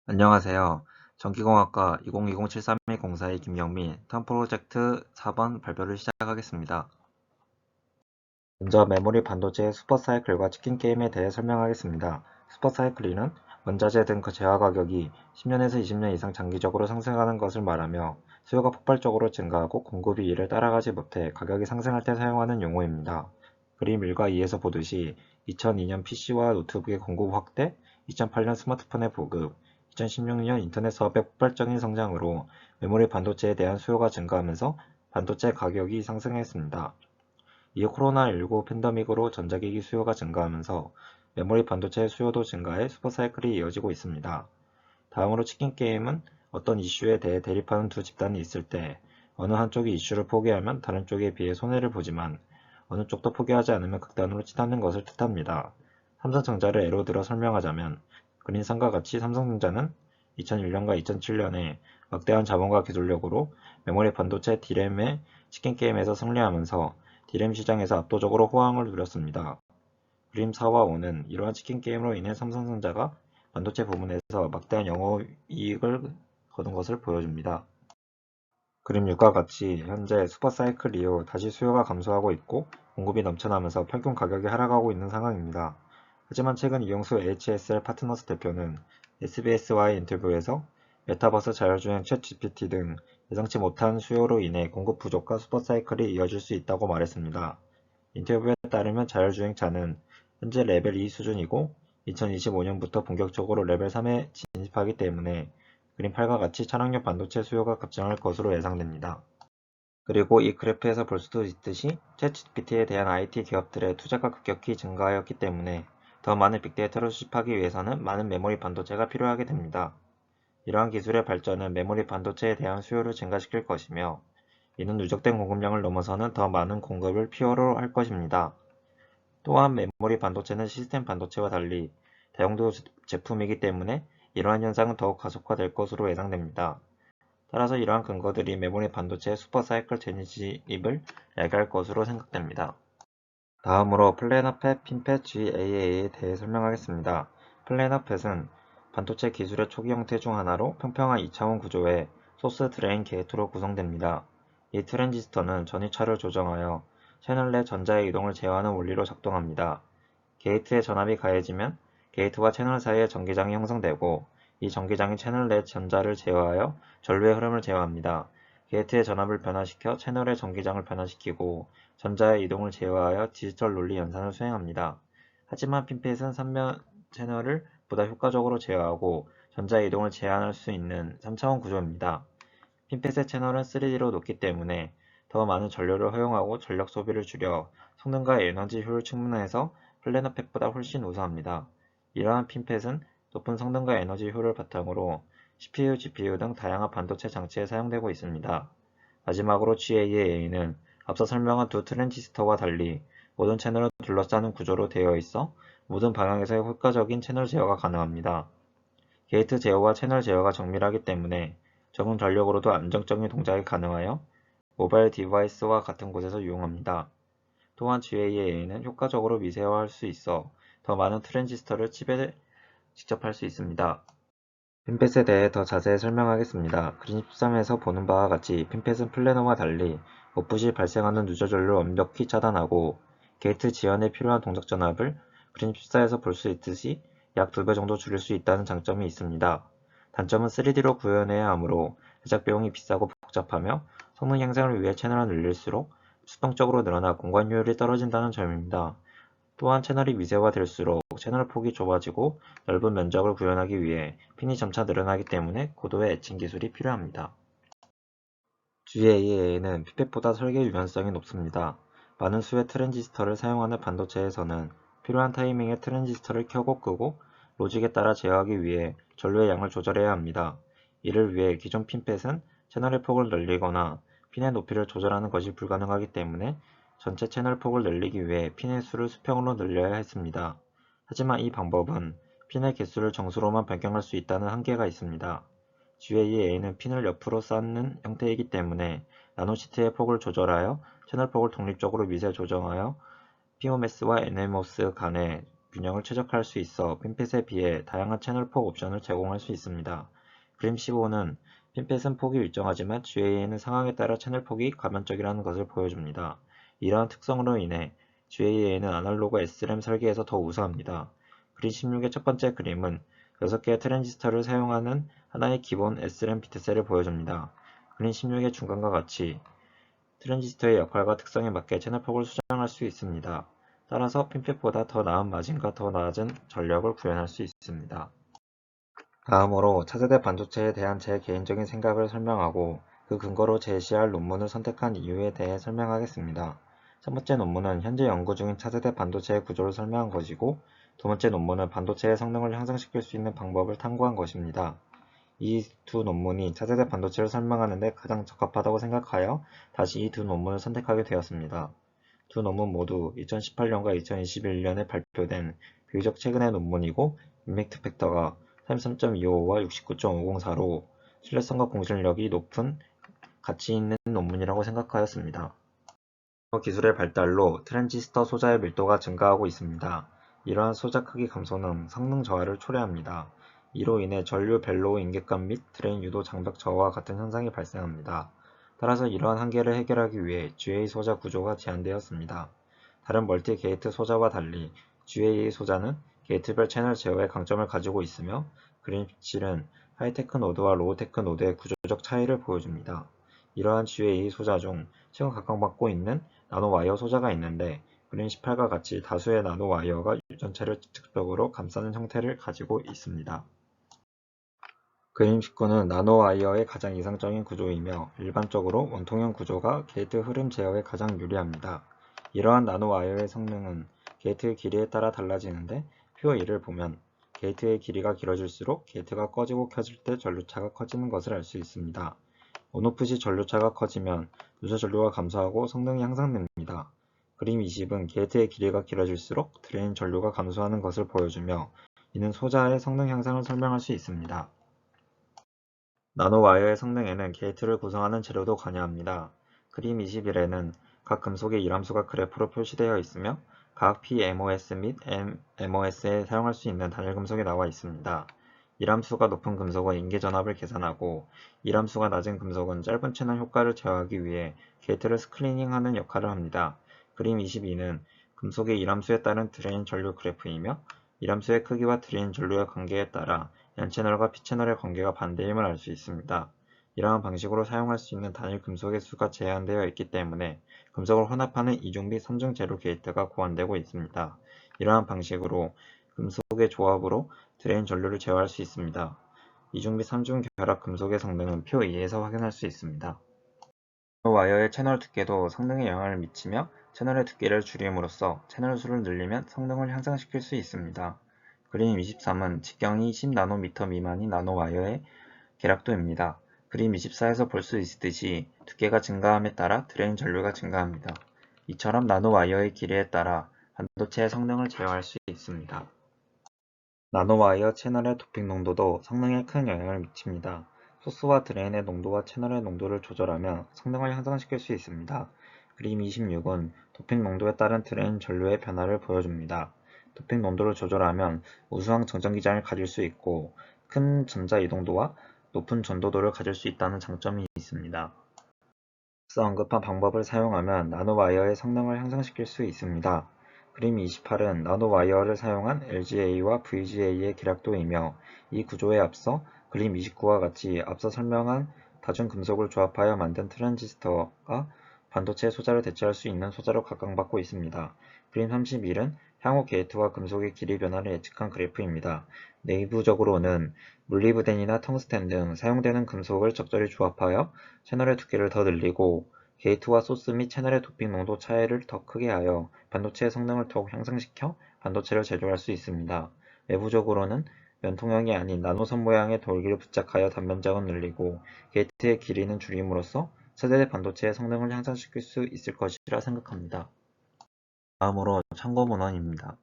안녕하세요. 전기공학과 2020-73-104의 김영민, 턴 프로젝트 4번 발표를 시작하겠습니다. 먼저 메모리 반도체의 슈퍼사이클과 치킨 게임에 대해 설명하겠습니다. 슈퍼사이클이는 원자재 등 그 재화 가격이 10년에서 20년 이상 장기적으로 상승하는 것을 말하며 수요가 폭발적으로 증가하고 공급이 이를 따라가지 못해 가격이 상승할 때 사용하는 용어입니다. 그림 1과 2에서 보듯이 2002년 PC와 노트북의 공급 확대, 2008년 스마트폰의 보급, 2016년 인터넷 사업의 폭발적인 성장으로 메모리 반도체에 대한 수요가 증가하면서 반도체 가격이 상승했습니다. 이후 코로나19 팬데믹으로 전자기기 수요가 증가하면서 메모리 반도체 수요도 증가해 슈퍼사이클이 이어지고 있습니다. 다음으로 치킨 게임은 어떤 이슈에 대해 대립하는 두 집단이 있을 때 어느 한쪽이 이슈를 포기하면 다른 쪽에 비해 손해를 보지만 어느 쪽도 포기하지 않으면 극단으로 치닫는 것을 뜻합니다. 삼성전자를 예로 들어 설명하자면 그린상과 같이 삼성전자는 2001년과 2007년에 막대한 자본과 기술력으로 메모리 반도체 D램의 치킨 게임에서 승리하면서 D램 시장에서 압도적으로 호황을 누렸습니다. 그림 4와 5는 이러한 치킨 게임으로 인해 삼성전자가 반도체 부문에서 막대한 영업이익을 거둔 것을 보여줍니다. 그림 6과 같이 현재 슈퍼사이클 이후 다시 수요가 감소하고 있고 공급이 넘쳐나면서 평균 가격이 하락하고 있는 상황입니다. 하지만 최근 이용수 HSL 파트너스 대표는 SBS와의 인터뷰에서 메타버스 자율주행 챗 GPT 등 예상치 못한 수요로 인해 공급 부족과 슈퍼사이클이 이어질 수 있다고 말했습니다. 인터뷰에 따르면 자율주행차는 현재 레벨 2 수준이고 2025년부터 본격적으로 레벨 3에 진입하기 때문에 그림 8과 같이 차량용 반도체 수요가 급증할 것으로 예상됩니다. 그리고 이 그래프에서 볼 수도 있듯이 챗GPT에 대한 IT 기업들의 투자가 급격히 증가하였기 때문에 더 많은 빅데이터를 수집하기 위해서는 많은 메모리 반도체가 필요하게 됩니다. 이러한 기술의 발전은 메모리 반도체에 대한 수요를 증가시킬 것이며 이는 누적된 공급량을 넘어서는 더 많은 공급을 필요로 할 것입니다. 또한 메모리 반도체는 시스템 반도체와 달리 다용도 제품이기 때문에 이러한 현상은 더욱 가속화될 것으로 예상됩니다. 따라서 이러한 근거들이 메모리 반도체의 슈퍼사이클 진입을 야기할 것으로 생각됩니다. 다음으로 플래너팻, 핀팻, GAA에 대해 설명하겠습니다. 플래너팻은 반도체 기술의 초기 형태 중 하나로 평평한 2차원 구조의 소스 드레인 게이트로 구성됩니다. 이 트랜지스터는 전위차를 조정하여 채널 내 전자의 이동을 제어하는 원리로 작동합니다. 게이트에 전압이 가해지면 게이트와 채널 사이에 전기장이 형성되고 이 전기장이 채널 내 전자를 제어하여 전류의 흐름을 제어합니다. 게이트의 전압을 변화시켜 채널의 전기장을 변화시키고 전자의 이동을 제어하여 디지털 논리 연산을 수행합니다. 하지만 핀팻은 3면 채널을 보다 효과적으로 제어하고 전자의 이동을 제한할 수 있는 3차원 구조입니다. 핀팻의 채널은 3D로 높기 때문에 더 많은 전류를 허용하고 전력 소비를 줄여 성능과 에너지 효율 측면에서 플래너팻보다 훨씬 우수합니다. 이러한 핀팻은 높은 성능과 에너지 효율을 바탕으로 CPU, GPU 등 다양한 반도체 장치에 사용되고 있습니다. 마지막으로 GAA는 앞서 설명한 두 트랜지스터와 달리 모든 채널을 둘러싸는 구조로 되어 있어 모든 방향에서의 효과적인 채널 제어가 가능합니다. 게이트 제어와 채널 제어가 정밀하기 때문에 적은 전력으로도 안정적인 동작이 가능하여 모바일 디바이스와 같은 곳에서 유용합니다. 또한 GAA는 효과적으로 미세화할 수 있어 더 많은 트랜지스터를 칩에 직접 할 수 있습니다. 핀팻에 대해 더 자세히 설명하겠습니다. 그림 13에서 보는 바와 같이 핀팻은 플래너와 달리 오프시 발생하는 누적 전류를 완벽히 차단하고 게이트 지연에 필요한 동작 전압을 그림 14에서 볼 수 있듯이 약 2배 정도 줄일 수 있다는 장점이 있습니다. 단점은 3D로 구현해야 하므로 제작 비용이 비싸고 복잡하며 성능 향상을 위해 채널을 늘릴수록 수동적으로 늘어나 공간 효율이 떨어진다는 점입니다. 또한 채널이 미세화될수록 채널 폭이 좁아지고 넓은 면적을 구현하기 위해 핀이 점차 늘어나기 때문에 고도의 에칭 기술이 필요합니다. GAA는 핀팻보다 설계 유연성이 높습니다. 많은 수의 트랜지스터를 사용하는 반도체에서는 필요한 타이밍에 트랜지스터를 켜고 끄고 로직에 따라 제어하기 위해 전류의 양을 조절해야 합니다. 이를 위해 기존 핀팻은 채널의 폭을 늘리거나 핀의 높이를 조절하는 것이 불가능하기 때문에 전체 채널 폭을 늘리기 위해 핀의 수를 수평으로 늘려야 했습니다. 하지만 이 방법은 핀의 개수를 정수로만 변경할 수 있다는 한계가 있습니다. GAA는 핀을 옆으로 쌓는 형태이기 때문에 나노시트의 폭을 조절하여 채널 폭을 독립적으로 미세 조정하여 PMOS와 NMOS 간의 균형을 최적화할 수 있어 핀펫에 비해 다양한 채널 폭 옵션을 제공할 수 있습니다. 그림 15는 핀펫은 폭이 일정하지만 GA에는 상황에 따라 채널 폭이 가변적이라는 것을 보여줍니다. 이러한 특성으로 인해 GA에는 아날로그 SRAM 설계에서 더 우수합니다. 그림 16의 첫 번째 그림은 6개의 트랜지스터를 사용하는 하나의 기본 SRAM 비트셀을 보여줍니다. 그림 16의 중간과 같이 트랜지스터의 역할과 특성에 맞게 채널 폭을 수정할 수 있습니다. 따라서 핀펫보다 더 나은 마진과 더 낮은 전력을 구현할 수 있습니다. 다음으로 차세대 반도체에 대한 제 개인적인 생각을 설명하고 그 근거로 제시할 논문을 선택한 이유에 대해 설명하겠습니다. 첫 번째 논문은 현재 연구 중인 차세대 반도체의 구조를 설명한 것이고, 두 번째 논문은 반도체의 성능을 향상시킬 수 있는 방법을 탐구한 것입니다. 이 두 논문이 차세대 반도체를 설명하는 데 가장 적합하다고 생각하여 다시 이 두 논문을 선택하게 되었습니다. 두 논문 모두 2018년과 2021년에 발표된 비교적 최근의 논문이고, 임팩트 팩터가 33.255와 69.504로 신뢰성과 공신력이 높은 가치 있는 논문이라고 생각하였습니다. 기술의 발달로 트랜지스터 소자의 밀도가 증가하고 있습니다. 이러한 소자 크기 감소는 성능 저하를 초래합니다. 이로 인해 전류 벨로우 인계감 및 드레인 유도 장벽 저하와 같은 현상이 발생합니다. 따라서 이러한 한계를 해결하기 위해 GA 소자 구조가 제안되었습니다. 다른 멀티 게이트 소자와 달리 GA 소자는 게이트별 채널 제어의 강점을 가지고 있으며, 그림 17은 하이테크 노드와 로우테크 노드의 구조적 차이를 보여줍니다. 이러한 GA 소자 중 최근 각광받고 있는 나노와이어 소자가 있는데, 그림 18과 같이 다수의 나노와이어가 유전체를 직접적으로 감싸는 형태를 가지고 있습니다. 그림 19는 나노와이어의 가장 이상적인 구조이며, 일반적으로 원통형 구조가 게이트 흐름 제어에 가장 유리합니다. 이러한 나노와이어의 성능은 게이트의 길이에 따라 달라지는데, 표 1을 보면 게이트의 길이가 길어질수록 게이트가 꺼지고 켜질 때 전류차가 커지는 것을 알 수 있습니다. 온오프 시 전류차가 커지면 누설 전류가 감소하고 성능이 향상됩니다. 그림 20은 게이트의 길이가 길어질수록 드레인 전류가 감소하는 것을 보여주며, 이는 소자의 성능 향상을 설명할 수 있습니다. 나노와이어의 성능에는 게이트를 구성하는 재료도 관여합니다. 그림 21에는 각 금속의 이람수가 그래프로 표시되어 있으며, 각 PMOS 및 MOS에 사용할 수 있는 단일 금속이 나와 있습니다. 이람수가 높은 금속은 인계전압을 계산하고, 이람수가 낮은 금속은 짧은 채널 효과를 제어하기 위해 게이트를 스크리닝하는 역할을 합니다. 그림 22는 금속의 이람수에 따른 드레인 전류 그래프이며, 이람수의 크기와 드레인 전류의 관계에 따라 N채널과 P채널의 관계가 반대임을 알 수 있습니다. 이러한 방식으로 사용할 수 있는 단일 금속의 수가 제한되어 있기 때문에 금속을 혼합하는 이중 및 삼중 제로 게이트가 고안되고 있습니다. 이러한 방식으로 금속의 조합으로 드레인 전류를 제어할 수 있습니다. 이중 및 삼중 결합 금속의 성능은 표 2에서 확인할 수 있습니다. 와이어의 채널 두께도 성능에 영향을 미치며, 채널의 두께를 줄임으로써 채널 수를 늘리면 성능을 향상시킬 수 있습니다. 그림 23은 직경이 10나노미터 미만인 나노와이어의 계량도입니다. 그림 24에서 볼 수 있듯이 두께가 증가함에 따라 드레인 전류가 증가합니다. 이처럼 나노와이어의 길이에 따라 반도체의 성능을 제어할 수 있습니다. 나노와이어 채널의 도핑 농도도 성능에 큰 영향을 미칩니다. 소스와 드레인의 농도와 채널의 농도를 조절하면 성능을 향상시킬 수 있습니다. 그림 26은 도핑 농도에 따른 드레인 전류의 변화를 보여줍니다. 도핑 농도를 조절하면 우수한 정전기장을 가질 수 있고, 큰 전자 이동도와 높은 전도도를 가질 수 있다는 장점이 있습니다. 앞서 언급한 방법을 사용하면 나노와이어의 성능을 향상시킬 수 있습니다. 그림 28은 나노와이어를 사용한 LGA와 VGA의 계량도이며, 이 구조에 앞서 그림 29와 같이 앞서 설명한 다중금속을 조합하여 만든 트랜지스터가 반도체 소자를 대체할 수 있는 소자로 각광받고 있습니다. 그림 31은 향후 게이트와 금속의 길이 변화를 예측한 그래프입니다. 내부적으로는 몰리브덴이나 텅스텐 등 사용되는 금속을 적절히 조합하여 채널의 두께를 더 늘리고, 게이트와 소스 및 채널의 도핑 농도 차이를 더 크게 하여 반도체의 성능을 더욱 향상시켜 반도체를 제조할 수 있습니다. 외부적으로는 연통형이 아닌 나노선 모양의 돌기를 부착하여 단면적은 늘리고 게이트의 길이는 줄임으로써 차세대 반도체의 성능을 향상시킬 수 있을 것이라 생각합니다. 다음으로 참고 문헌입니다.